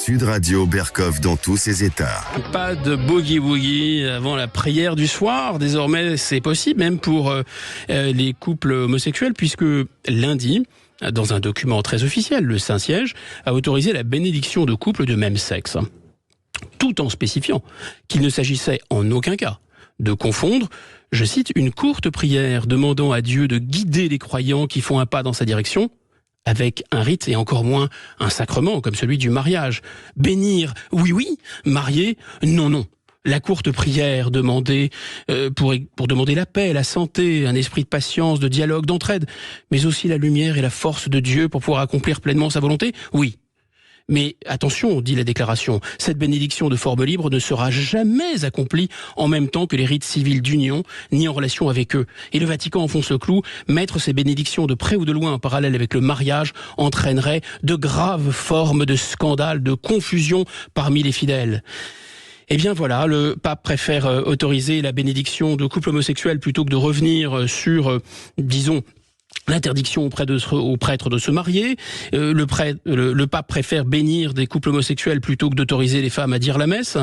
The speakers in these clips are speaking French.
Sud Radio Berkov dans tous ses états. Pas de boogie-woogie avant la prière du soir. Désormais, c'est possible, même pour les couples homosexuels, puisque lundi, dans un document très officiel, le Saint-Siège a autorisé la bénédiction de couples de même sexe, tout en spécifiant qu'il ne s'agissait en aucun cas de confondre, je cite, une courte prière demandant à Dieu de guider les croyants qui font un pas dans sa direction, avec un rite et encore moins un sacrement comme celui du mariage. Bénir, oui, marier, non. La courte prière demandée pour demander la paix, la santé, un esprit de patience, de dialogue, d'entraide, mais aussi la lumière et la force de Dieu pour pouvoir accomplir pleinement sa volonté, oui. Mais attention, dit la déclaration, cette bénédiction de forme libre ne sera jamais accomplie en même temps que les rites civils d'union, ni en relation avec eux. Et le Vatican enfonce le clou, mettre ces bénédictions de près ou de loin en parallèle avec le mariage entraînerait de graves formes de scandale, de confusion parmi les fidèles. Eh bien voilà, le pape préfère autoriser la bénédiction de couples homosexuels plutôt que de revenir sur, disons, l'interdiction aux prêtres de se marier. Le pape préfère bénir des couples homosexuels plutôt que d'autoriser les femmes à dire la messe.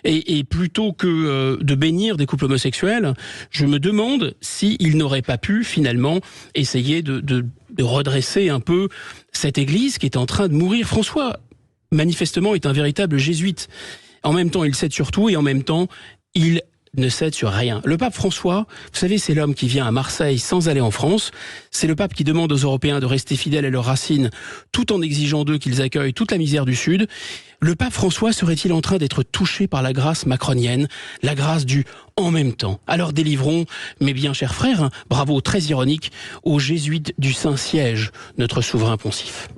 Et plutôt que de bénir des couples homosexuels, je me demande s'il n'aurait pas pu finalement essayer de redresser un peu cette église qui est en train de mourir. François, manifestement, est un véritable jésuite. En même temps, il cède sur tout et en même temps, il ne cède sur rien. Le pape François, vous savez, c'est l'homme qui vient à Marseille sans aller en France. C'est le pape qui demande aux Européens de rester fidèles à leurs racines tout en exigeant d'eux qu'ils accueillent toute la misère du Sud. Le pape François serait-il en train d'être touché par la grâce macronienne, la grâce du « en même temps ». Alors délivrons, mes bien chers frères, bravo, très ironique, aux jésuites du Saint-Siège, notre souverain poncif.